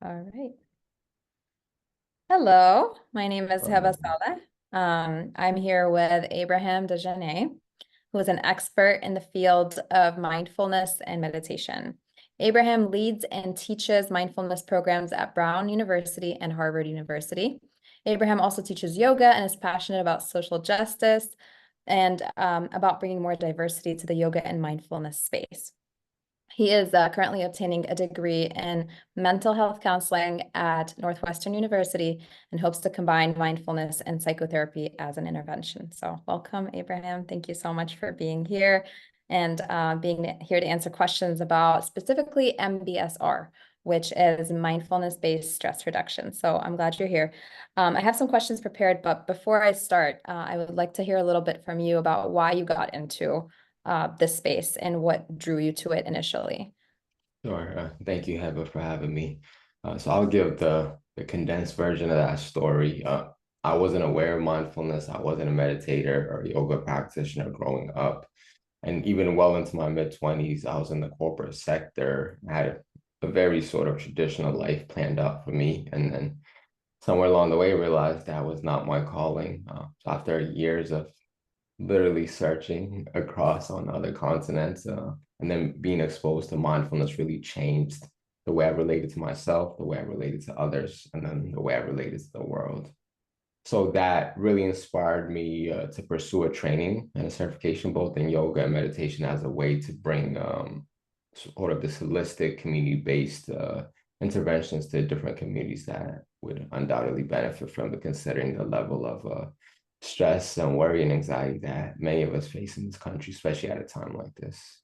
All right. Hello, my name is Heba Um, Saleh. I'm here with Abraham Dejene, who is an expert in the field of mindfulness and meditation. Abraham leads and teaches mindfulness programs at Brown University and Harvard University. Abraham also teaches yoga and is passionate about social justice and about bringing more diversity to the yoga and mindfulness space. He is currently obtaining a degree in mental health counseling at Northwestern University and hopes to combine mindfulness and psychotherapy as an intervention. So welcome, Abraham. Thank you so much for being here and being here to answer questions about specifically MBSR, which is mindfulness-based stress reduction. So I'm glad you're here. I have some questions prepared, but before I start, I would like to hear a little bit from you about why you got into this space and what drew you to it initially. sure. Thank you, Heba, for having me. So I'll give the condensed version of that story. I wasn't aware of mindfulness. I wasn't a meditator or yoga practitioner growing up. And even well into my mid-20s, I was in the corporate sector. I had a very sort of traditional life planned out for me. And then somewhere along the way, I realized that was not my calling. So after years of literally searching across on other continents. And then being exposed to mindfulness really changed the way I related to myself, the way I related to others, and then the way I related to the world. So that really inspired me to pursue a training and a certification both in yoga and meditation as a way to bring sort of this holistic community-based interventions to different communities that would undoubtedly benefit from it, considering the level of stress and worry and anxiety that many of us face in this country, especially at a time like this.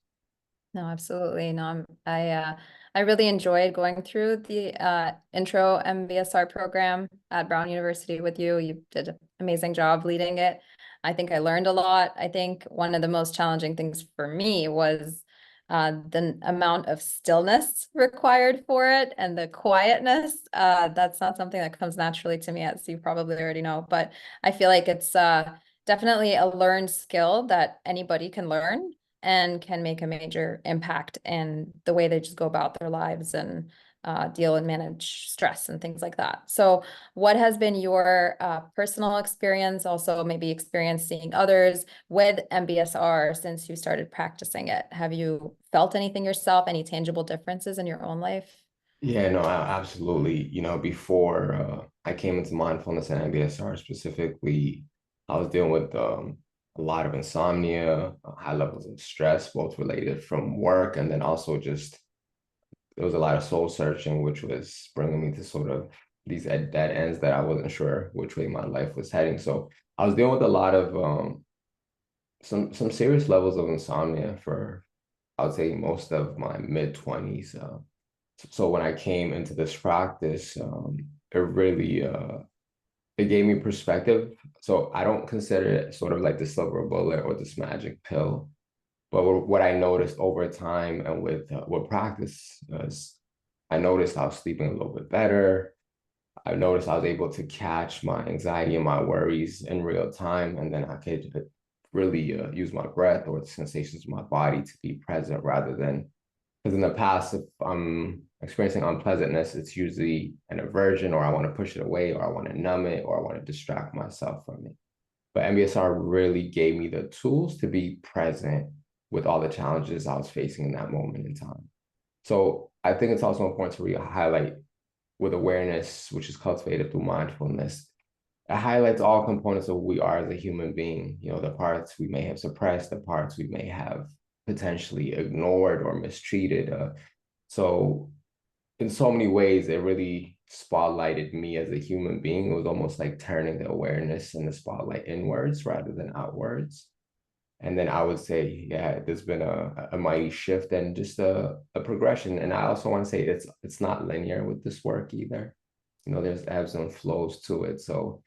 No, absolutely. No, I really enjoyed going through the intro MBSR program at Brown University with you. You did an amazing job leading it. I think I learned a lot. I think one of the most challenging things for me was the amount of stillness required for it and the quietness. That's not something that comes naturally to me, as you probably already know, but I feel like it's definitely a learned skill that anybody can learn and can make a major impact in the way they just go about their lives and deal and manage stress and things like that. So what has been your personal experience, also maybe experience seeing others with MBSR since you started practicing it? Have you felt anything yourself, any tangible differences in your own life? Yeah, no, absolutely. Before I came into mindfulness and MBSR specifically, I was dealing with a lot of insomnia, high levels of stress, both related from work and then also just there was a lot of soul searching, which was bringing me to sort of these dead ends that I wasn't sure which way my life was heading. So I was dealing with a lot of some serious levels of insomnia for I would say most of my mid-20s. So when I came into this practice, it really it gave me perspective. So I don't consider it sort of like the silver bullet or this magic pill. But what I noticed over time and with practice is I noticed I was sleeping a little bit better. I noticed I was able to catch my anxiety and my worries in real time, and then I could really use my breath or the sensations of my body to be present rather than because in the past, if I'm experiencing unpleasantness, it's usually an aversion or I want to push it away or I want to numb it or I want to distract myself from it. But MBSR really gave me the tools to be present with all the challenges I was facing in that moment in time. So I think it's also important to really highlight with awareness, which is cultivated through mindfulness. It highlights all components of who we are as a human being, the parts we may have suppressed, the parts we may have potentially ignored or mistreated. So in so many ways, it really spotlighted me as a human being. It was almost like turning the awareness and the spotlight inwards rather than outwards. And then I would say, yeah, there's been a mighty shift and just a progression. And I also want to say it's not linear with this work either. There's ebbs and flows to it. So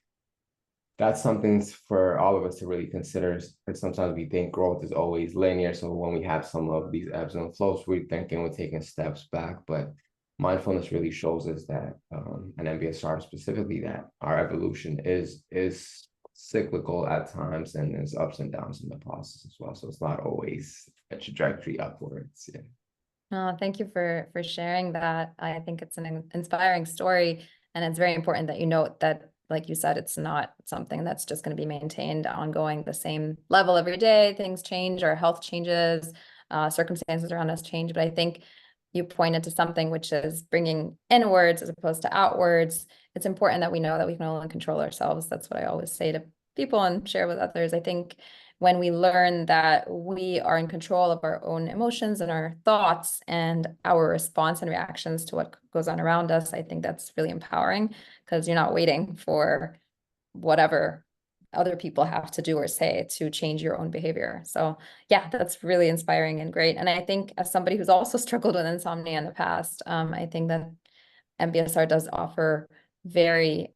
that's something for all of us to really consider. Because sometimes we think growth is always linear. So when we have some of these ebbs and flows, we're thinking we're taking steps back. But mindfulness really shows us that, and MBSR specifically, that our evolution is cyclical at times and there's ups and downs in the process as well. So it's not always a trajectory upwards. Yeah. Oh, thank you for sharing that. I think it's an inspiring story, and it's very important that you note that, like you said, it's not something that's just going to be maintained ongoing, the same level every day. Things change, our health changes, circumstances around us change. But I think you pointed to something which is bringing inwards as opposed to outwards. It's important that we know that we can only control ourselves. That's what I always say to people and share with others. I think when we learn that we are in control of our own emotions and our thoughts and our response and reactions to what goes on around us, I think that's really empowering, because you're not waiting for whatever other people have to do or say to change your own behavior. So yeah, that's really inspiring and great. And I think as somebody who's also struggled with insomnia in the past, I think that MBSR does offer very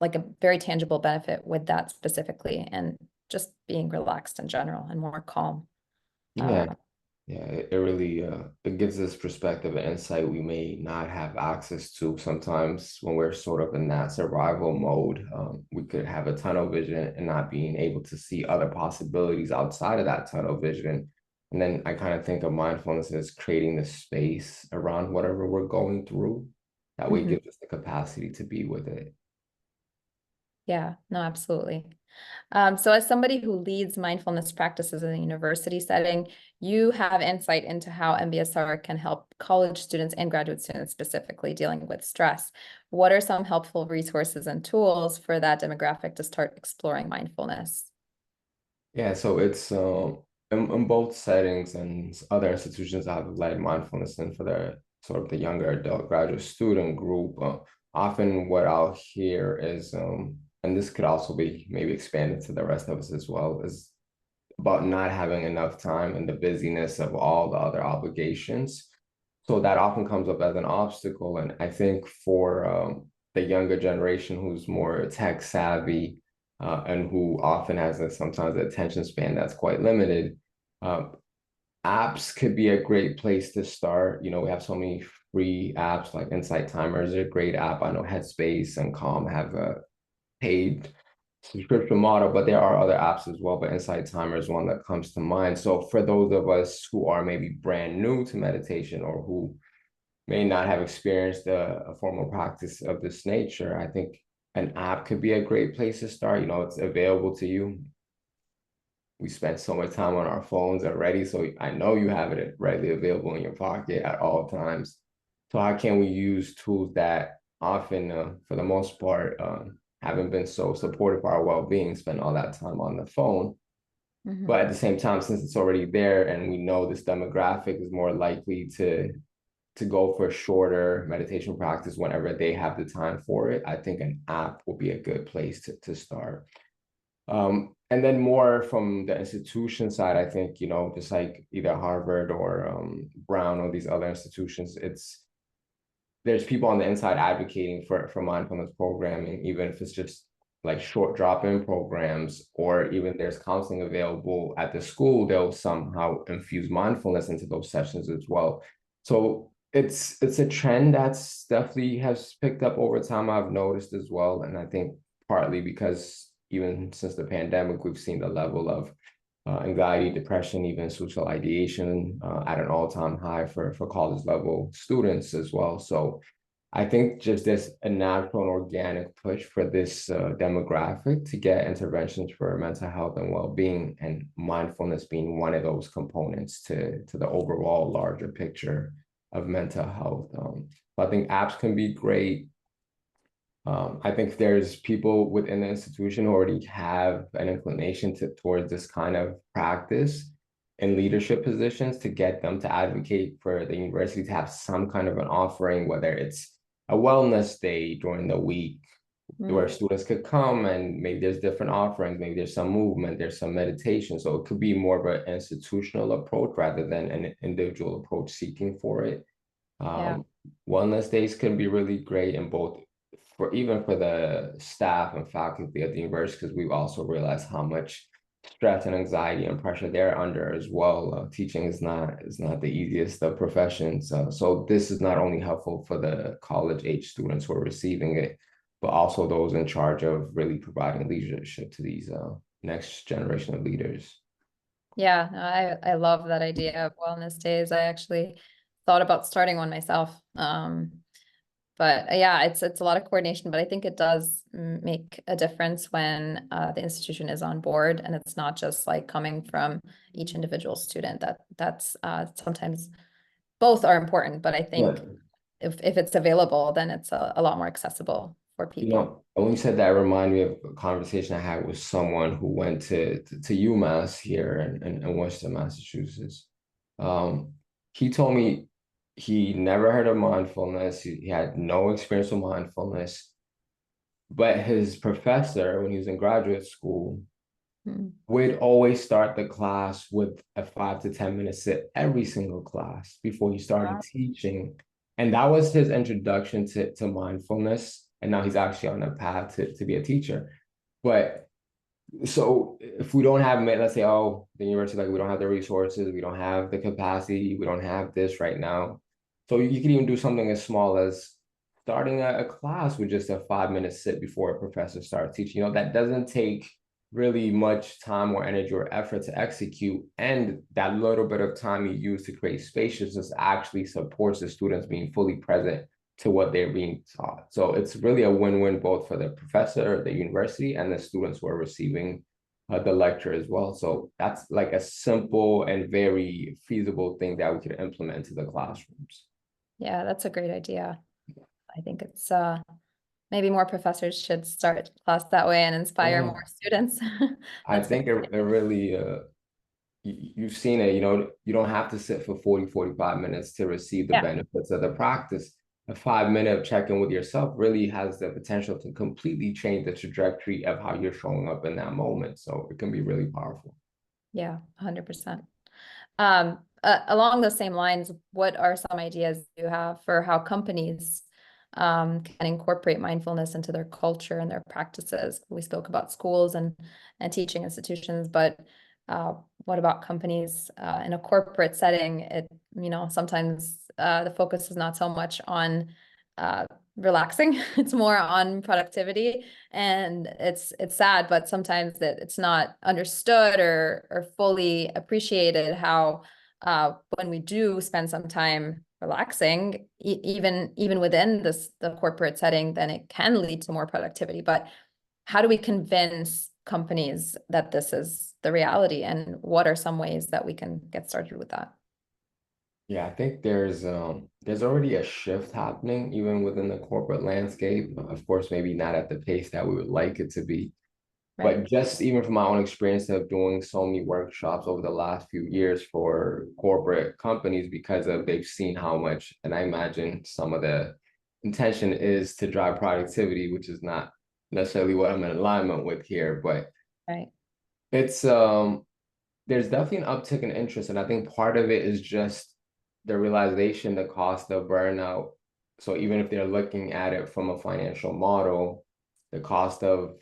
like a very tangible benefit with that specifically, and just being relaxed in general and more calm. Yeah, Uh, yeah, it really it gives us perspective and insight we may not have access to sometimes when we're sort of in that survival mode. We could have a tunnel vision and not being able to see other possibilities outside of that tunnel vision. And then I kind of think of mindfulness as creating the space around whatever we're going through. That way it mhm. gives us the capacity to be with it. Yeah, no, absolutely. So as somebody who leads mindfulness practices in a university setting, you have insight into how MBSR can help college students and graduate students specifically dealing with stress. What are some helpful resources and tools for that demographic to start exploring mindfulness? Yeah, so it's in both settings and other institutions I've led mindfulness in for the sort of the younger adult graduate student group. Often what I'll hear is, and this could also be maybe expanded to the rest of us as well, is about not having enough time and the busyness of all the other obligations. So that often comes up as an obstacle. And I think for the younger generation who's more tech savvy and who often has sometimes an attention span that's quite limited, uh, apps could be a great place to start. You know, we have so many free apps like Insight Timer is a great app. I know Headspace and Calm have a paid subscription model, but there are other apps as well. But Insight Timer is one that comes to mind. So for those of us who are maybe brand new to meditation or who may not have experienced a formal practice of this nature, I think an app could be a great place to start. You know, it's available to you. We spend so much time on our phones already, so I know you have it readily available in your pocket at all times. So how can we use tools that often, for the most part, haven't been so supportive for our well-being, spend all that time on the phone? But Mhm. at the same time, since it's already there and we know this demographic is more likely to go for a shorter meditation practice whenever they have the time for it, I think an app will be a good place to start. And then more from the institution side, I think, you know, just like either Harvard or Brown or these other institutions, there's people on the inside advocating for mindfulness programming, even if it's just like short drop-in programs, or even there's counseling available at the school, they'll somehow infuse mindfulness into those sessions as well. So it's a trend that's definitely has picked up over time, I've noticed as well. And I think partly because even since the pandemic, we've seen the level of anxiety, depression, even suicidal ideation at an all-time high for college level students as well. So I think just there's a natural and organic push for this demographic to get interventions for mental health and well-being, and mindfulness being one of those components to the overall larger picture of mental health. So I think apps can be great. I think there's people within the institution who already have an inclination towards this kind of practice in leadership positions to get them to advocate for the university to have some kind of an offering, whether it's a wellness day during the week where Mm. students could come and maybe there's different offerings, maybe there's some movement, there's some meditation. So it could be more of an institutional approach rather than an individual approach seeking for it. Yeah. Um, Wellness days can be really great in both for even for the staff and faculty at the university, because we've also realized how much stress and anxiety and pressure they're under as well. Teaching is not the easiest of professions. So this is not only helpful for the college age students who are receiving it, but also those in charge of really providing leadership to these next generation of leaders. Yeah, no, I love that idea of wellness days. I actually thought about starting one myself. But yeah, it's a lot of coordination, but I think it does make a difference when the institution is on board, and it's not just like coming from each individual student. That's sometimes both are important, but I think Yeah. if it's available, then it's a lot more accessible for You people. know, when you said that, it reminded me of a conversation I had with someone who went to UMass here in Worcester, Massachusetts. Um, he told me he never heard of mindfulness. He had no experience with mindfulness, but his professor, when he was in graduate school, Mm. would always start the class with a 5 to 10 minute sit every single class before he started teaching. And that was his introduction to mindfulness. And now he's actually on a path to be a teacher. But so if we don't have, let's say, oh, the university, like we don't have the resources, we don't have the capacity, we don't have this right now. So you can even do something as small as starting a class with just a 5 minute sit before a professor starts teaching. You know, that doesn't take really much time or energy or effort to execute. And that little bit of time you use to create spaciousness actually supports the students being fully present to what they're being taught. So it's really a win-win both for the professor, the university, and the students who are receiving the lecture as well. So that's like a simple and very feasible thing that we could implement to the classrooms. Yeah, that's a great idea. I think it's maybe more professors should start class that way and inspire Yeah, more students. I That's think it really, you've seen it, you know, you don't have to sit for 40, 45 minutes to receive the yeah, benefits of the practice. A 5 minute check-in with yourself really has the potential to completely change the trajectory of how you're showing up in that moment. So it can be really powerful. yeah, 100%. Along those same lines, what are some ideas you have for how companies can incorporate mindfulness into their culture and their practices? We spoke about schools and teaching institutions, but what about companies in a corporate setting? Sometimes the focus is not so much on relaxing; it's more on productivity, and it's sad, but sometimes that it's not understood or fully appreciated how when we do spend some time relaxing, even within the corporate setting, then it can lead to more productivity. But how do we convince companies that this is the reality, and what are some ways that we can get started with that? Yeah, I think there's already a shift happening even within the corporate landscape. Of course, maybe not at the pace that we would like it to be. Right. But just even from my own experience of doing so many workshops over the last few years for corporate companies, because of they've seen how much, and I imagine some of the intention is to drive productivity, which is not necessarily what I'm in alignment with here, but Right. it's there's definitely an uptick in interest, and I think part of it is just the realization, the cost of burnout. So even if they're looking at it from a financial model, the cost of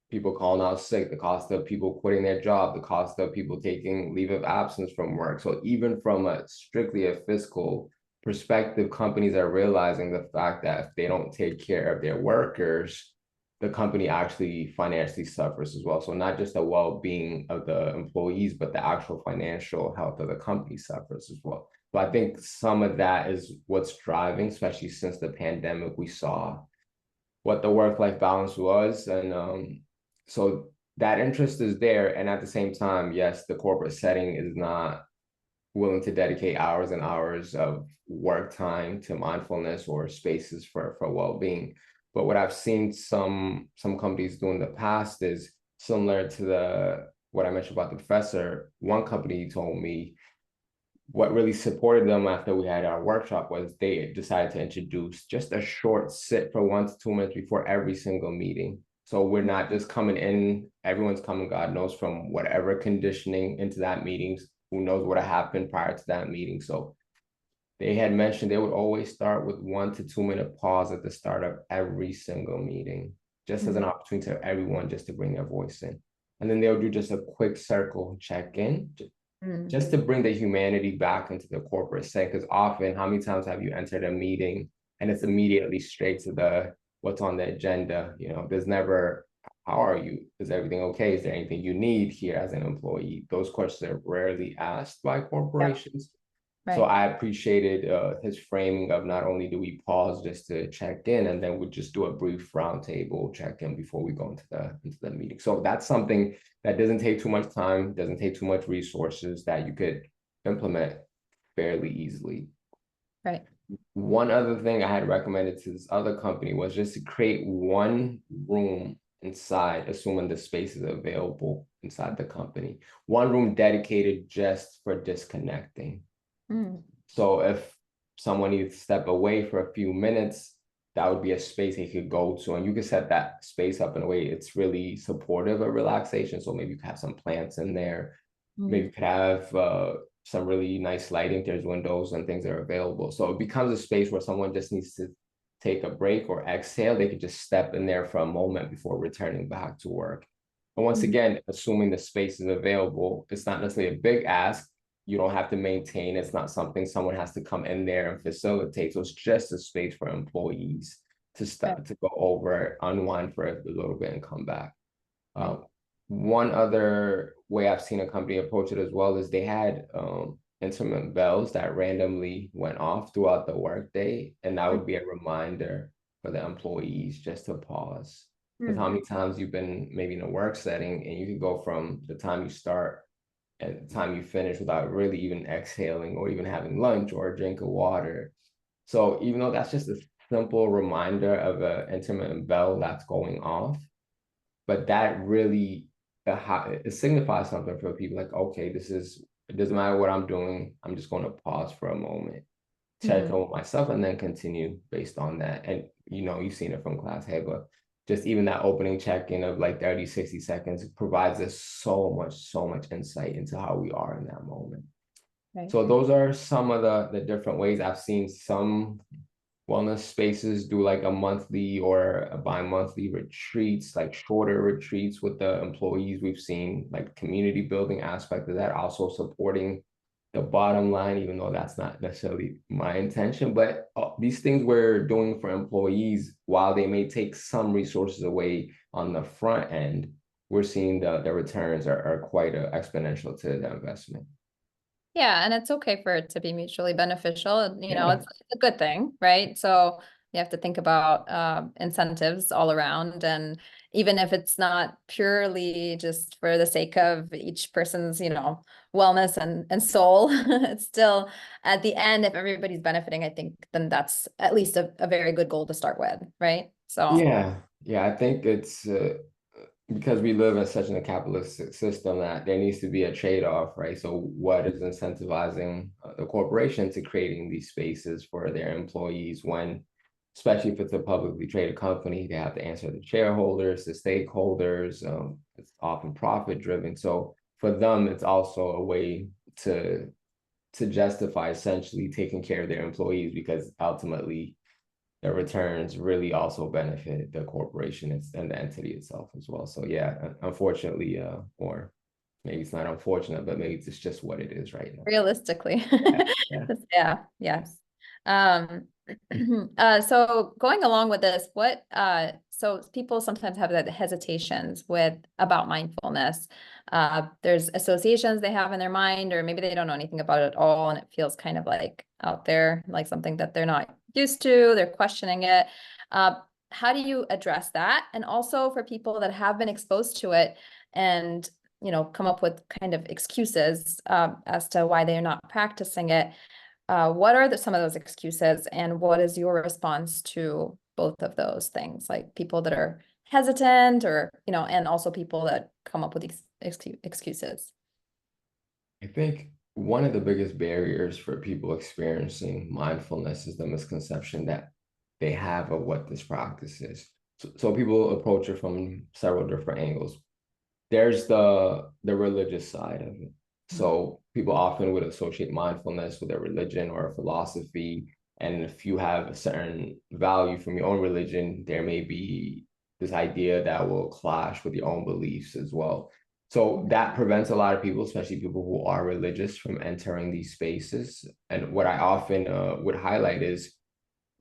people calling out sick, the cost of people quitting their job, the cost of people taking leave of absence from work. So even from a strictly a fiscal perspective, companies are realizing the fact that if they don't take care of their workers, the company actually financially suffers as well. So not just the well-being of the employees, but the actual financial health of the company suffers as well. So I think some of that is what's driving, especially since the pandemic, we saw what the work-life balance was. And so that interest is there. And at the same time, yes, the corporate setting is not willing to dedicate hours and hours of work time to mindfulness or spaces for well-being. But what I've seen some companies do in the past is similar to the what I mentioned about the professor. One company told me what really supported them after we had our workshop was they decided to introduce just a short sit for 1 to 2 minutes before every single meeting. So we're not just coming in, everyone's coming, God knows, from whatever conditioning into that meeting, who knows what happened prior to that meeting. So they had mentioned they would always start with 1 to 2 minute pause at the start of every single meeting, just as an opportunity to everyone just to bring their voice in. And then they'll do just a quick circle check in, Mm. just to bring the humanity back into the corporate setting. Because often, how many times have you entered a meeting and it's immediately straight to the what's on the agenda? You know, there's never, how are you? Is everything okay? Is there anything you need here as an employee? Those questions are rarely asked by Yeah. corporations. So Right. I appreciated his framing of not only do we pause just to check in, and then we just do a brief roundtable check in before we go into the meeting. So that's something that doesn't take too much time, doesn't take too much resources, that you could implement fairly easily. Right. One other thing I had recommended to this other company was just to create one room inside, assuming the space is available inside the company, one room dedicated just for disconnecting. Mm. So if someone needs to step away for a few minutes, that would be a space they could go to. And you could set that space up in a way it's really supportive of relaxation. So maybe you could have some plants in there. Maybe you could have some really nice lighting. There's windows and things that are available. So it becomes a space where someone just needs to take a break or exhale. They could just step in there for a moment before returning back to work. And once again, assuming the space is available, it's not necessarily a big ask. You don't have to maintain. It's not something someone has to come in there and facilitate. So it's just a space for employees to Right. start to go over, unwind for a little bit and come back. Right. One other way I've seen a company approach it as well is they had intermittent bells that randomly went off throughout the workday, and that would be a reminder for the employees just to pause. Because how many times you've been maybe in a work setting and you could go from the time you start and the time you finish without really even exhaling or even having lunch or a drink of water. So even though that's just a simple reminder of an intermittent bell that's going off, but that really it signifies something for people, like, okay, it doesn't matter what I'm doing, I'm just going to pause for a moment, check in with myself, and then continue based on that. And you've seen it from class, hey, but just even that opening check-in of like 30, 60 seconds provides us so much insight into how we are in that moment. Right. So those are some of the different ways. I've seen some wellness spaces do like a monthly or a bi-monthly retreats, like shorter retreats with the employees. We've seen like community building aspect of that, also supporting the bottom line, even though that's not necessarily my intention. But these things we're doing for employees, while they may take some resources away on the front end, we're seeing the returns are quite exponential to the investment. Yeah, and it's okay for it to be mutually beneficial. Yeah. It's a good thing, right? So you have to think about incentives all around. And even if it's not purely just for the sake of each person's, wellness and soul, it's still at the end, if everybody's benefiting, I think then that's at least a very good goal to start with, right? So Yeah, I think it's because we live in such a capitalist system that there needs to be a trade-off, right? So what is incentivizing the corporation to creating these spaces for their employees when, especially if it's a publicly traded company, they have to answer the shareholders, the stakeholders, it's often profit-driven. So for them, it's also a way to justify essentially taking care of their employees, because ultimately the returns really also benefit the corporation and the entity itself as well. So yeah, unfortunately, or maybe it's not unfortunate, but maybe it's just what it is right now. realistically. Yeah, yeah. Yeah, yes. So going along with this, so people sometimes have that hesitations about mindfulness. There's associations they have in their mind, or maybe they don't know anything about it at all, and it feels kind of like out there, like something that they're not used to, they're questioning it. How do you address that? And also for people that have been exposed to it and come up with kind of excuses as to why they're not practicing it. What are some of those excuses, and what is your response to both of those things? Like people that are hesitant, or and also people that come up with these excuses. I think one of the biggest barriers for people experiencing mindfulness is the misconception that they have of what this practice is. So people approach it from several different angles. There's the religious side of it. So people often would associate mindfulness with a religion or a philosophy. And if you have a certain value from your own religion, there may be this idea that will clash with your own beliefs as well. So that prevents a lot of people, especially people who are religious, from entering these spaces. And what I often would highlight is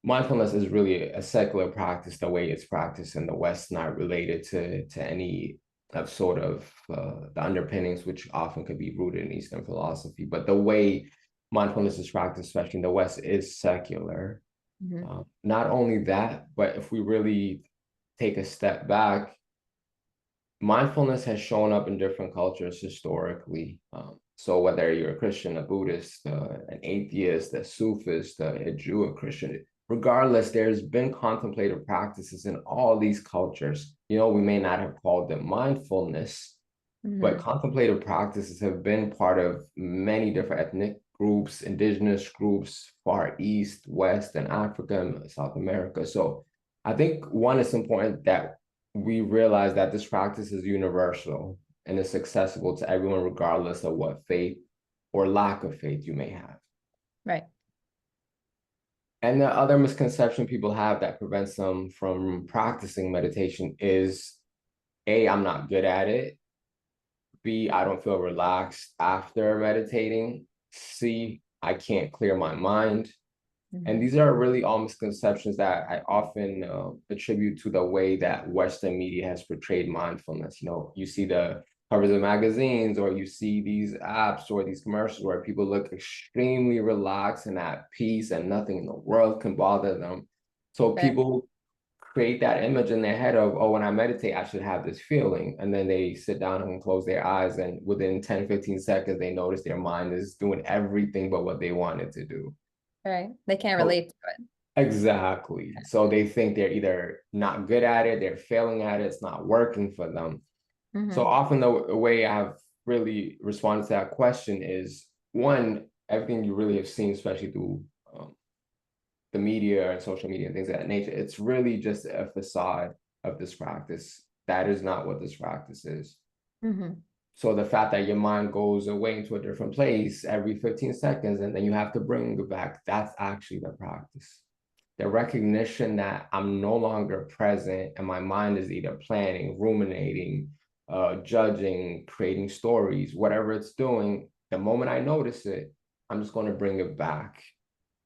mindfulness is really a secular practice, the way it's practiced in the West, not related to any of sort of the underpinnings, which often could be rooted in Eastern philosophy. But the way mindfulness is practiced, especially in the West, is secular. Not only that, but if we really take a step back, mindfulness has shown up in different cultures historically. So whether you're a Christian, a Buddhist, an atheist, a Sufist, a Jew, a Christian, regardless, there's been contemplative practices in all these cultures. You know, we may not have called them mindfulness, but contemplative practices have been part of many different ethnic groups, indigenous groups, Far East, West, and Africa, and South America. So I think one, it's important that we realize that this practice is universal and it's accessible to everyone, regardless of what faith or lack of faith you may have. Right. And the other misconception people have that prevents them from practicing meditation is A, I'm not good at it. B, I don't feel relaxed after meditating. C, I can't clear my mind. And these are really all misconceptions that I often attribute to the way that Western media has portrayed mindfulness. You know, you see the covers of magazines, or you see these apps or these commercials where people look extremely relaxed and at peace and nothing in the world can bother them. So people create that image in their head of, oh, when I meditate, I should have this feeling. And then they sit down and close their eyes. And within 10, 15 seconds, they notice their mind is doing everything but what they wanted to do. Right. They can't relate to it. Exactly. So they think they're either not good at it, they're failing at it, it's not working for them. So often the way I've really responded to that question is, one, everything you really have seen, especially through the media and social media and things of that nature, it's really just a facade of this practice. That is not what this practice is. So the fact that your mind goes away into a different place every 15 seconds and then you have to bring it back, that's actually the practice. The recognition that I'm no longer present and my mind is either planning, ruminating, judging, creating stories, whatever it's doing, the moment I notice it, I'm just going to bring it back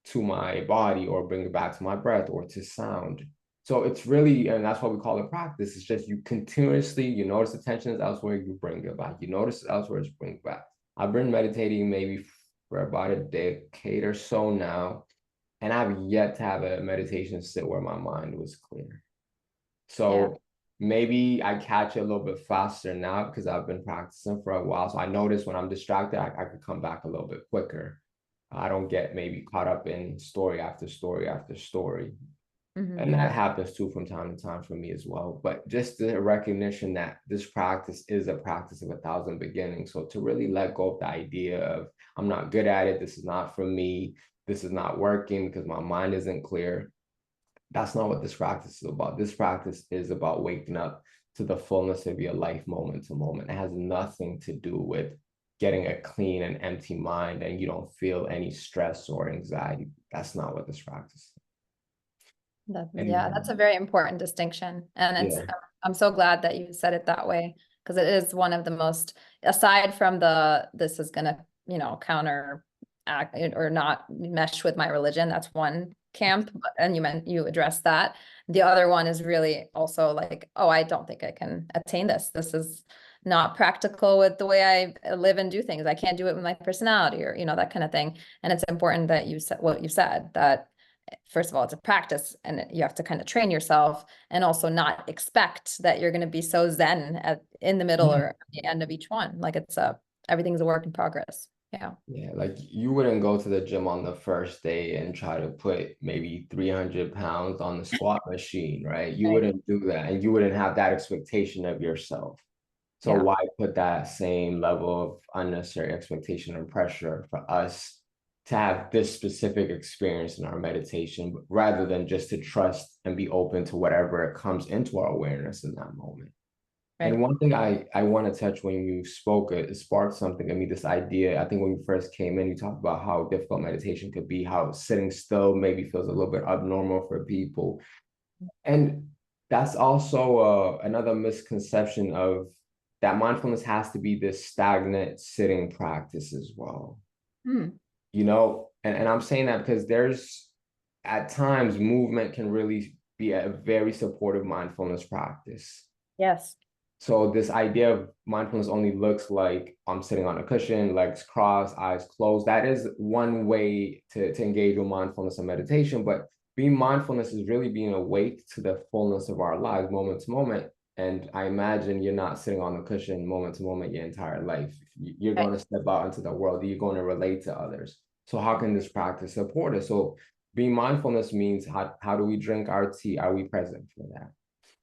to my body or bring it back to my breath or to sound. So it's really, and that's what we call it practice. It's just you continuously, you notice the tension is elsewhere, you bring it back. You notice elsewhere, you bring it back. I've been meditating maybe for about a decade or so now, and I've yet to have a meditation sit where my mind was clear. So maybe I catch it a little bit faster now because I've been practicing for a while. So I notice when I'm distracted, I could come back a little bit quicker. I don't get maybe caught up in story after story after story. And that happens too from time to time for me as well. But just the recognition that this practice is a practice of 1,000 beginnings. So to really let go of the idea of, I'm not good at it, this is not for me, this is not working because my mind isn't clear. That's not what this practice is about. This practice is about waking up to the fullness of your life moment to moment. It has nothing to do with getting a clean and empty mind and you don't feel any stress or anxiety. That's not what this practice is. That's a very important distinction. And I'm so glad that you said it that way, because it is one of the most, aside from this is going to, counteract or not mesh with my religion. That's one camp. And you addressed that. The other one is really also like, oh, I don't think I can attain this. This is not practical with the way I live and do things. I can't do it with my personality or, that kind of thing. And it's important that you said what you said, that first of all, it's a practice and you have to kind of train yourself and also not expect that you're going to be so zen in the middle or at the end of each one. Like everything's a work in progress. Yeah, like you wouldn't go to the gym on the first day and try to put maybe 300 pounds on the squat machine, right? You wouldn't do that, and you wouldn't have that expectation of yourself. So why put that same level of unnecessary expectation and pressure for us to have this specific experience in our meditation, rather than just to trust and be open to whatever comes into our awareness in that moment? And one thing I want to touch when you spoke, it sparked something in me, this idea. I think when you first came in, you talked about how difficult meditation could be, how sitting still maybe feels a little bit abnormal for people. And that's also another misconception of that mindfulness has to be this stagnant sitting practice as well. And I'm saying that because there's, at times, movement can really be a very supportive mindfulness practice. Yes. So this idea of mindfulness only looks like I'm sitting on a cushion, legs crossed, eyes closed. That is one way to engage with mindfulness and meditation. But being mindfulness is really being awake to the fullness of our lives, moment to moment. And I imagine you're not sitting on the cushion moment to moment your entire life. You're Right. going to step out into the world. You're going to relate to others. So how can this practice support us? So being mindfulness means how do we drink our tea? Are we present for that?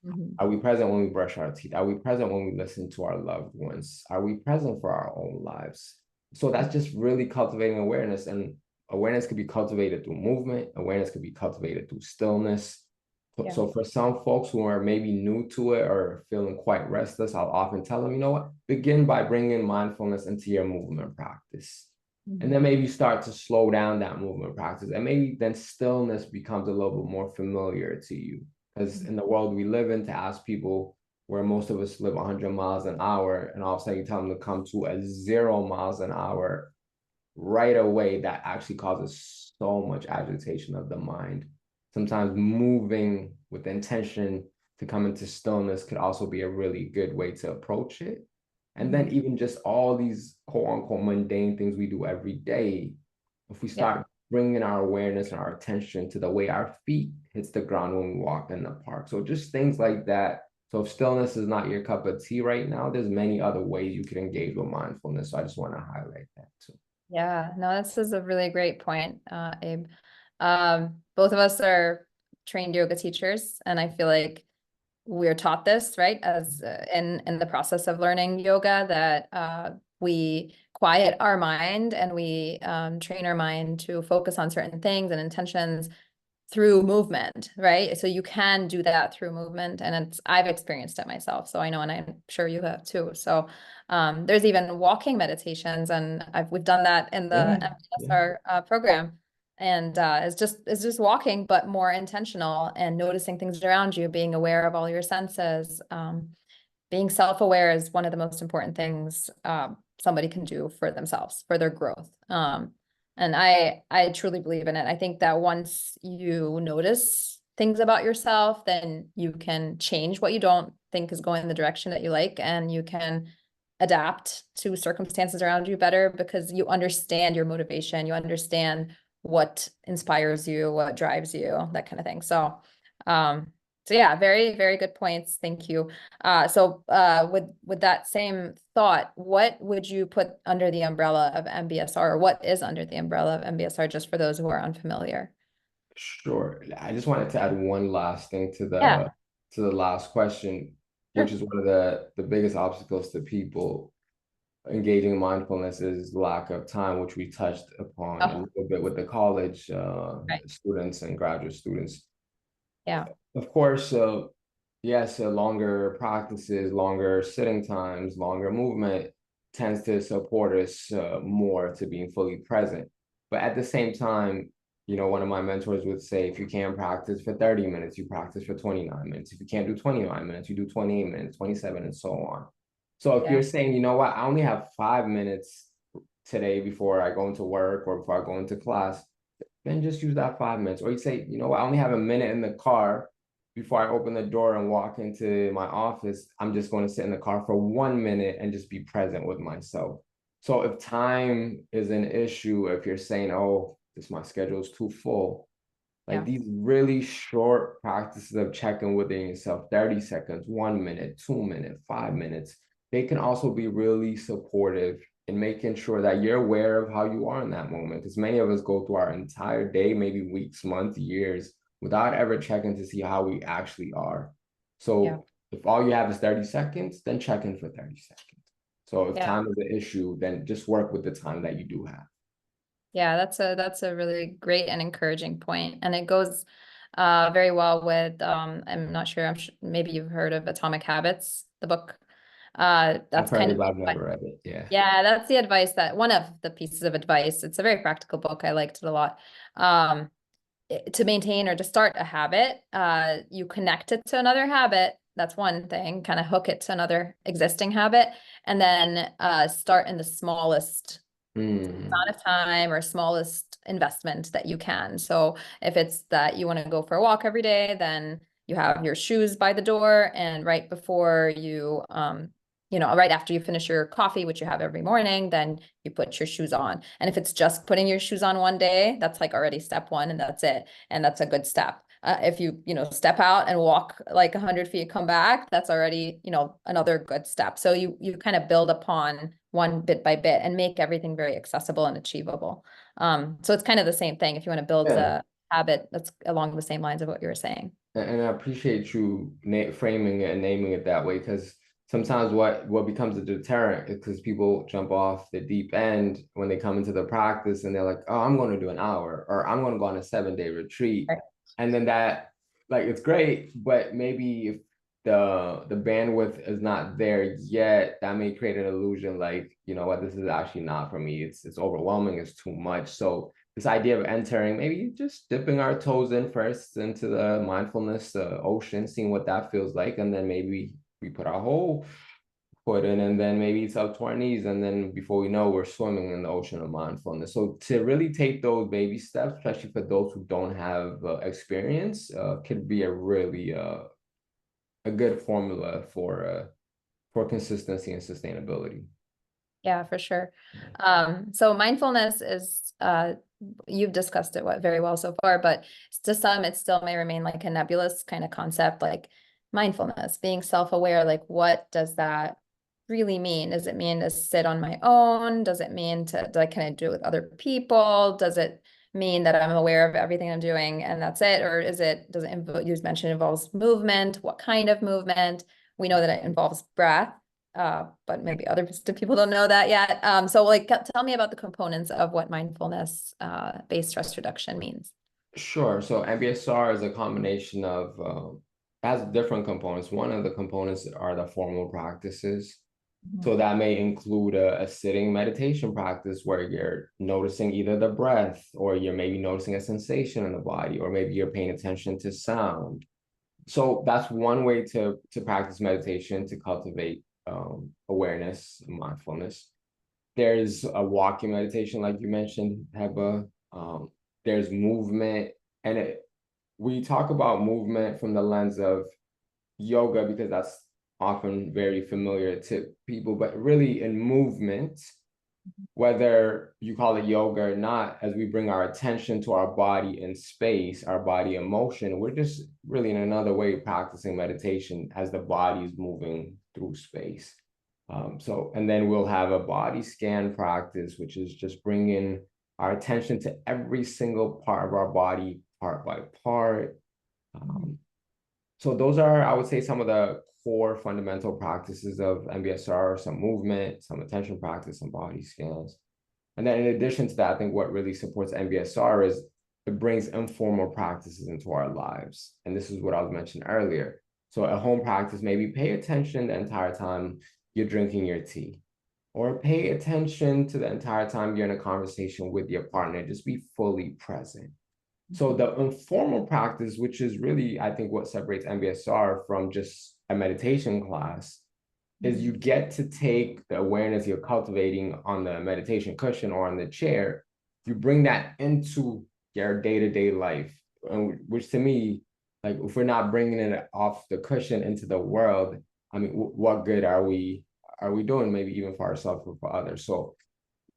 Mhm. Are we present when we brush our teeth? Are we present when we listen to our loved ones? Are we present for our own lives? So that's just really cultivating awareness. And awareness could be cultivated through movement, awareness could be cultivated through stillness. Yeah. So for some folks who are maybe new to it or feeling quite restless, I'll often tell them, you know what, begin by bringing mindfulness into your movement practice. And then Mhm. maybe start to slow down that movement practice. And maybe then stillness becomes a little bit more familiar to you. Because in the world we live in, to ask people where most of us live 100 miles an hour, and all of a sudden you tell them to come to a 0 miles an hour right away, that actually causes so much agitation of the mind. Sometimes moving with intention to come into stillness could also be a really good way to approach it. And then Mhm. even just all these quote unquote mundane things we do every day, if we Yeah. start bringing our awareness and our attention to the way our feet hits the ground when we walk in the park. So just things like that. So if stillness is not your cup of tea right now, there's many other ways you can engage with mindfulness. So I just want to highlight that too. Yeah, no, this is a really great point, Abe. Both of us are trained yoga teachers, and I feel like we're taught this, right, as in the process of learning yoga, that we quiet our mind and we train our mind to focus on certain things and intentions through movement, right? So you can do that through movement, and I've experienced it myself, so I know, and I'm sure you have too. So there's even walking meditations, and we've done that in the Yeah, yeah. MBSR program, and it's just walking, but more intentional and noticing things around you, being aware of all your senses. Being self-aware is one of the most important things somebody can do for themselves, for their growth. And I truly believe in it. I think that once you notice things about yourself, then you can change what you don't think is going in the direction that you like, and you can adapt to circumstances around you better because you understand your motivation, you understand what inspires you, what drives you, that kind of thing. Um, so yeah, very, very good points. Thank you. With that same thought, what would you put under the umbrella of MBSR, or what is under the umbrella of MBSR, just for those who are unfamiliar? Sure. I just wanted to add one last thing Yeah, to the last question, which sure. is one of the biggest obstacles to people engaging in mindfulness is lack of time, which we touched upon a Oh, little bit with the college right. students and graduate students. Yeah, Of course, yes, longer practices, longer sitting times, longer movement tends to support us more to being fully present. But at the same time, you know, one of my mentors would say, if you can't practice for 30 minutes, you practice for 29 minutes. If you can't do 29 minutes, you do 28 minutes, 27, and so on. So if yeah, you're saying, you know what, I only have 5 minutes today before I go into work or before I go into class, then just use that 5 minutes. Or you say, you know what, I only have a minute in the car before I open the door and walk into my office. I'm just going to sit in the car for 1 minute and just be present with myself. So if time is an issue, if you're saying, oh, this my schedule is too full, like yeah, these really short practices of checking within yourself, 30 seconds, 1 minute, 2 minutes, 5 minutes, they can also be really supportive in making sure that you're aware of how you are in that moment. Because many of us go through our entire day, maybe weeks, months, years, without ever checking to see how we actually are. yeah, So if all you have is 30 seconds, then check in for 30 seconds. So if yeah. time is an issue, then just work with the time that you do have. Yeah, that's a really great and encouraging point. And it goes very well with I'm not sure, maybe you've heard of Atomic Habits, the book. I've That's heard kind it, of but I've never read it. Yeah. yeah, that's the advice, that one of the pieces of advice. It's a very practical book. I liked it a lot. To maintain or to start a habit, you connect it to another habit. That's one thing, kind of hook it to another existing habit, and then start in the smallest Mm. amount of time or smallest investment that you can. So if it's that you want to go for a walk every day, then you have your shoes by the door, and right before you, right after you finish your coffee, which you have every morning, then you put your shoes on. And if it's just putting your shoes on one day, that's like already step one, and that's it. And that's a good step. If you, step out and walk like 100 feet, come back, that's already, another good step. So you kind of build upon one bit by bit and make everything very accessible and achievable. So it's kind of the same thing if you want to build a habit that's along the same lines of what you were saying. And I appreciate you framing it and naming it that way, because sometimes what becomes a deterrent is because people jump off the deep end when they come into the practice and they're like, oh, I'm going to do an hour, or I'm going to go on a 7-day retreat. Right. And then that, like, it's great, but maybe if the bandwidth is not there yet, that may create an illusion like, you know what, this is actually not for me. It's overwhelming, it's too much. So this idea of entering, maybe just dipping our toes in first into the mindfulness ocean, seeing what that feels like, and then maybe we put our whole foot in, and then maybe it's up to our knees, and then before we know, we're swimming in the ocean of mindfulness. So to really take those baby steps, especially for those who don't have experience, could be a really a good formula for consistency and sustainability. Yeah, for sure. So mindfulness is, you've discussed it very well so far, but to some, it still may remain like a nebulous kind of concept, like mindfulness, being self-aware, like what does that really mean? Does it mean to sit on my own? Does it mean can I do it with other people? Does it mean that I'm aware of everything I'm doing and that's it? Or does it, you mentioned involves movement? What kind of movement? We know that it involves breath. But maybe other people don't know that yet. So like, tell me about the components of what mindfulness based stress reduction means. Sure. So MBSR is a combination of, has different components. One of the components are the formal practices. So that may include a sitting meditation practice where you're noticing either the breath, or you're maybe noticing a sensation in the body, or maybe you're paying attention to sound. So that's one way to practice meditation, to cultivate awareness and mindfulness. There's a walking meditation, like you mentioned, Heba. There's movement, and we talk about movement from the lens of yoga because that's often very familiar to people, but really in movement, whether you call it yoga or not, as we bring our attention to our body in space, our body in motion, we're just really in another way practicing meditation as the body is moving through space. And then we'll have a body scan practice, which is just bringing our attention to every single part of our body, part by part. So those are, I would say, some of the core fundamental practices of MBSR: some movement, some attention practice, some body scans. And then in addition to that, I think what really supports MBSR is it brings informal practices into our lives. And this is what I was mentioning earlier. So a home practice, maybe pay attention the entire time you're drinking your tea, or pay attention to the entire time you're in a conversation with your partner. Just be fully present. So the informal practice, which is really, I think, what separates MBSR from just a meditation class, is you get to take the awareness you're cultivating on the meditation cushion or on the chair, you bring that into your day-to-day life, which to me, like, if we're not bringing it off the cushion into the world, I mean, what good are we doing, maybe even for ourselves or for others? So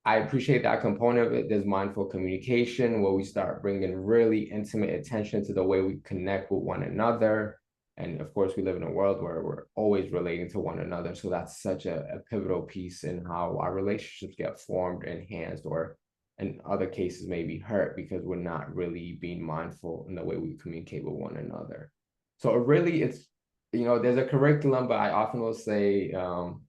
I appreciate that component of it. There's mindful communication, where we start bringing really intimate attention to the way we connect with one another. And of course, we live in a world where we're always relating to one another. So that's such a pivotal piece in how our relationships get formed, enhanced, or in other cases, maybe hurt, because we're not really being mindful in the way we communicate with one another. So it's, there's a curriculum, but I often will say,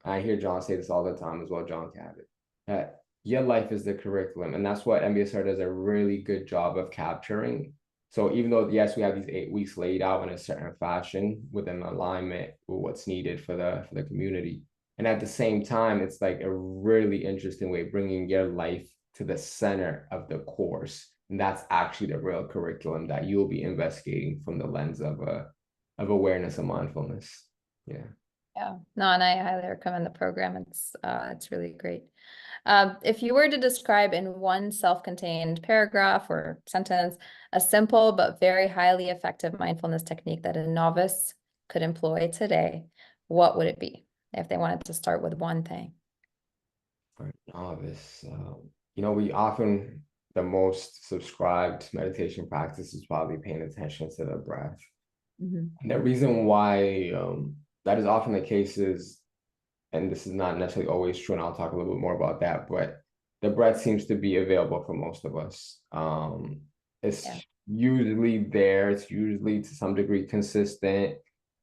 I hear John say this all the time as well, John Cabot, that your life is the curriculum. And that's what MBSR does a really good job of capturing. So even though, yes, we have these 8 weeks laid out in a certain fashion with an alignment with what's needed for the community, and at the same time, it's like a really interesting way of bringing your life to the center of the course. And that's actually the real curriculum that you'll be investigating from the lens of awareness and mindfulness. Yeah. Yeah, no, and I highly recommend the program. It's really great. If you were to describe in one self-contained paragraph or sentence, a simple but very highly effective mindfulness technique that a novice could employ today, what would it be if they wanted to start with one thing? For a novice, we often, the most subscribed meditation practice is probably paying attention to the breath. Mhm. And the reason why that is often the case is, and this is not necessarily always true, and I'll talk a little bit more about that, but the breath seems to be available for most of us. It's Yeah. usually there, it's usually to some degree consistent.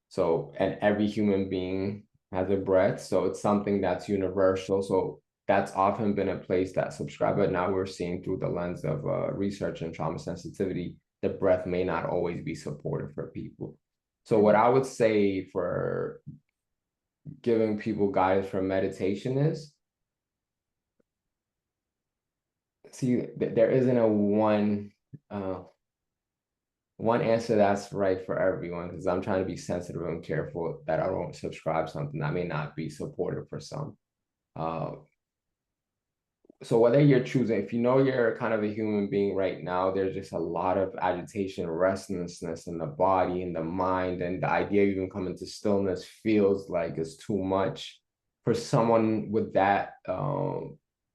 So, and every human being has a breath. So it's something that's universal. So that's often been a place that subscribe, but now we're seeing through the lens of research and trauma sensitivity, the breath may not always be supportive for people. So what I would say for giving people guidance for meditation is, see, there isn't a one answer that's right for everyone, because I'm trying to be sensitive and careful that I don't subscribe something that may not be supportive for some. Uh, so whether you're choosing, if you know you're kind of a human being right now, there's just a lot of agitation, restlessness in the body, in the mind, and the idea of even coming to stillness feels like it's too much. For someone with that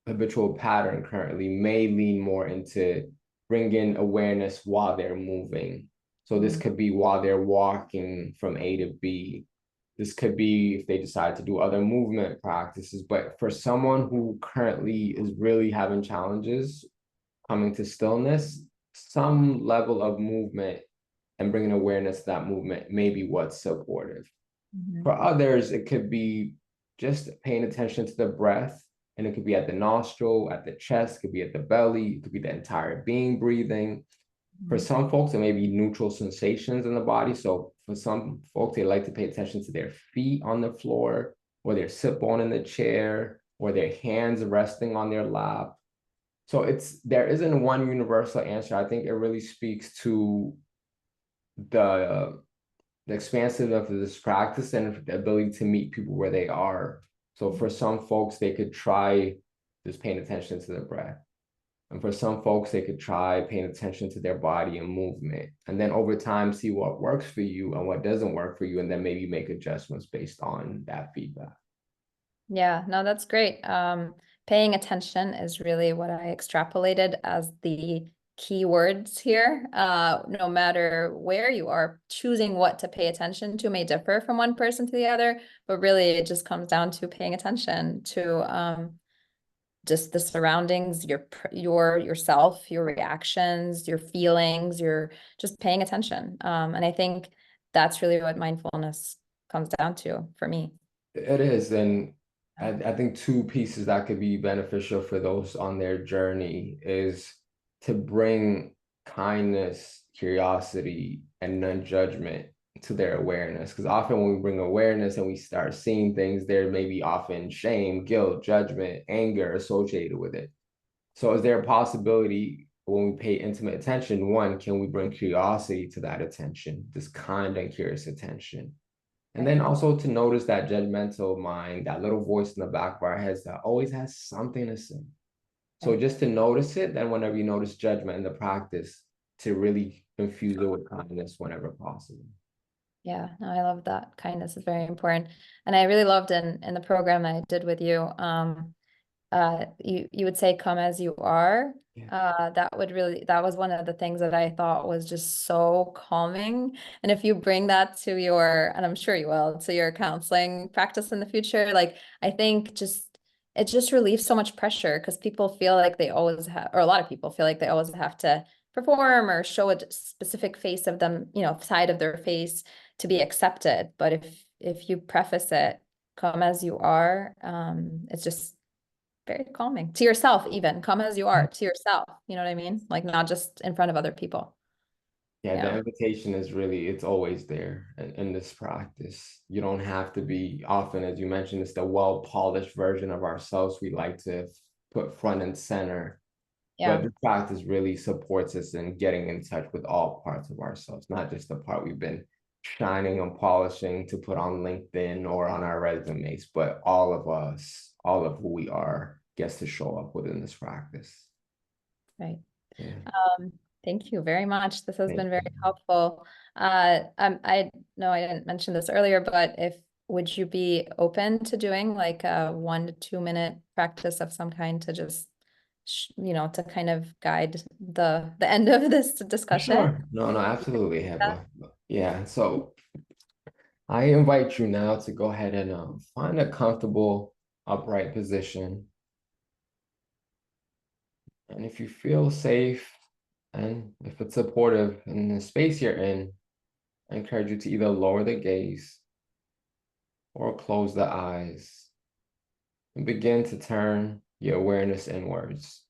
habitual pattern currently may lean more into bringing awareness while they're moving. So this could be while they're walking from A to B. This could be if they decide to do other movement practices. But for someone who currently is really having challenges coming to stillness, some level of movement and bringing awareness to that movement may be what's supportive. Mhm. For others, it could be just paying attention to the breath, and it could be at the nostril, at the chest, it could be at the belly, it could be the entire being breathing. For Mhm. some folks, it may be neutral sensations in the body. So for some folks, they like to pay attention to their feet on the floor, or their sit bone in the chair, or their hands resting on their lap. So there isn't one universal answer. I think it really speaks to the the expansiveness of this practice and the ability to meet people where they are. So for some folks, they could try just paying attention to their breath. And for some folks, they could try paying attention to their body and movement. And then over time, see what works for you and what doesn't work for you, and then maybe make adjustments based on that feedback. Yeah, no, that's great. Paying attention is really what I extrapolated as the key words here. No matter where you are, choosing what to pay attention to may differ from one person to the other, but really it just comes down to paying attention to just the surroundings, yourself, your reactions, your feelings, you're just paying attention. And I think that's really what mindfulness comes down to for me. It is. And I think two pieces that could be beneficial for those on their journey is to bring kindness, curiosity, and non-judgment to their awareness. Because often when we bring awareness and we start seeing things, there may be often shame, guilt, judgment, anger associated with it. So is there a possibility when we pay intimate attention, one, can we bring curiosity to that attention, this kind and curious attention? And Right. then also to notice that judgmental mind, that little voice in the back of our heads that always has something to say. So Right. just to notice it, then whenever you notice judgment in the practice, to really infuse it with kindness whenever possible. Yeah, no, I love that. Kindness is very important. And I really loved in the program that I did with you, you would say come as you are. Yeah. That was one of the things that I thought was just so calming. And if you bring that to your, and I'm sure you will, to your counseling practice in the future, like I think it just relieves so much pressure because people feel like they always have, or a lot of people feel like they always have to perform or show a specific face of them, side of their face to be accepted. But if you preface it, come as you are, it's just very calming to yourself, even come as you are to yourself. You know what I mean? Like not just in front of other people. Yeah, the Yeah. invitation is really, it's always there in this practice. You don't have to be often, as you mentioned, it's the well-polished version of ourselves we like to put front and center. But Yeah. this practice really supports us in getting in touch with all parts of ourselves, not just the part we've been shining and polishing to put on LinkedIn or on our resumes, but all of us, all of who we are gets to show up within this practice. Right. Yeah. Thank you very much. This has Thank been very you. helpful. I know I didn't mention this earlier, but would you be open to doing like a 1 to 2 minute practice of some kind to just, to kind of guide the end of this discussion? Sure. No, no, absolutely, Heba. Yeah. So I invite you now to go ahead and find a comfortable upright position. And if you feel safe and if it's supportive in the space you're in, I encourage you to either lower the gaze or close the eyes and begin to turn your awareness inwards.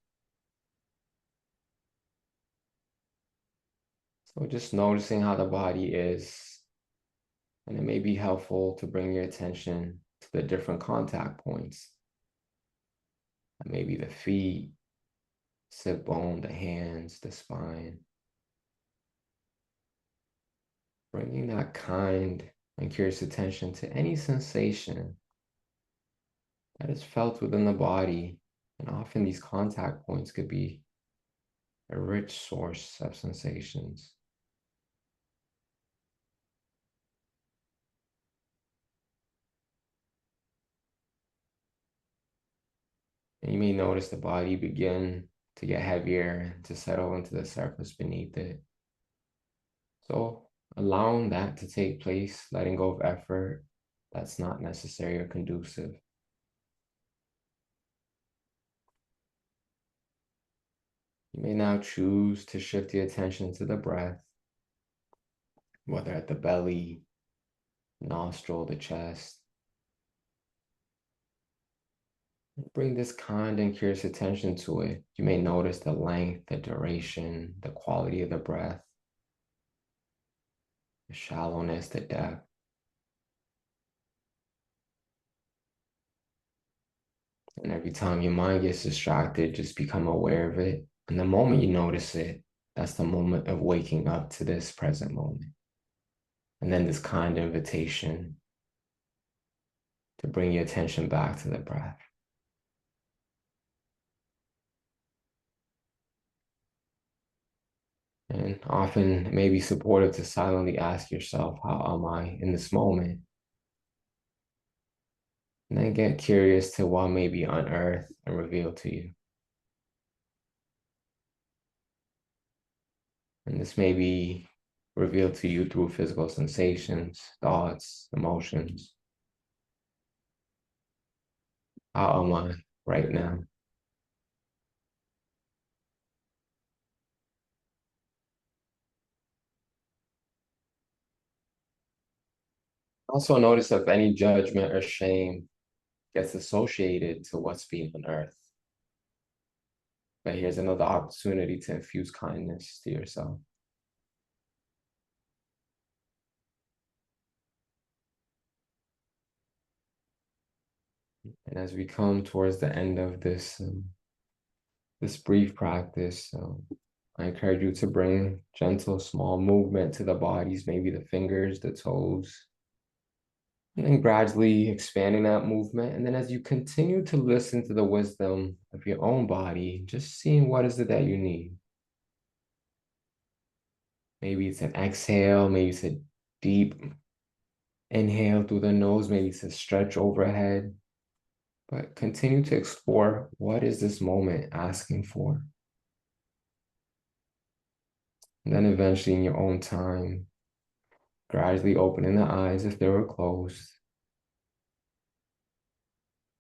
So just noticing how the body is, and it may be helpful to bring your attention to the different contact points. Maybe the feet, sit bone, the hands, the spine. Bringing that kind and curious attention to any sensation that is felt within the body. And often these contact points could be a rich source of sensations. And you may notice the body begin to get heavier and to settle into the surface beneath it. So allowing that to take place, letting go of effort that's not necessary or conducive. You may now choose to shift the attention to the breath, whether at the belly, nostril, the chest. Bring this kind and curious attention to it. You may notice the length, the duration, the quality of the breath, the shallowness, the depth. And every time your mind gets distracted, just become aware of it. And the moment you notice it, that's the moment of waking up to this present moment. And then this kind invitation to bring your attention back to the breath. And often it may be supportive to silently ask yourself, how am I in this moment? And then get curious to what may be unearthed and revealed to you. And this may be revealed to you through physical sensations, thoughts, emotions. How am I right now? Also notice if any judgment or shame gets associated to what's being unearthed. But here's another opportunity to infuse kindness to yourself. And as we come towards the end of this brief practice, I encourage you to bring gentle, small movement to the bodies, maybe the fingers, the toes, and then gradually expanding that movement. And then as you continue to listen to the wisdom of your own body, just seeing what is it that you need. Maybe it's an exhale, maybe it's a deep inhale through the nose, maybe it's a stretch overhead. But continue to explore, what is this moment asking for? And then eventually in your own time, gradually opening the eyes if they were closed.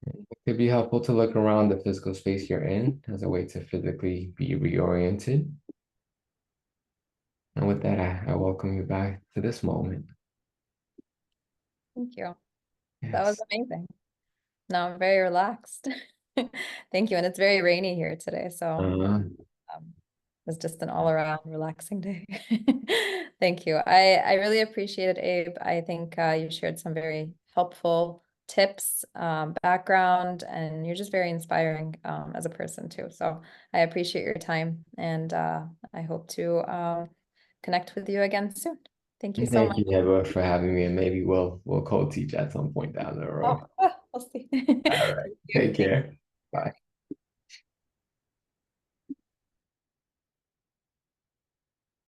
It could be helpful to look around the physical space you're in as a way to physically be reoriented. And with that, I welcome you back to this moment. Thank you. That was Yes. amazing. Now I'm very relaxed. Thank you. And it's very rainy here today, so it's just an all around relaxing day. Thank you. I really appreciate it, Abe. I think you shared some very helpful tips, background, and you're just very inspiring as a person too. So I appreciate your time, and I hope to connect with you again soon. Thank you so Thank much. you, Heba, for having me, and maybe we'll co-teach at some point down the road. Oh, we'll see. All right. Thank Take you. care. Bye.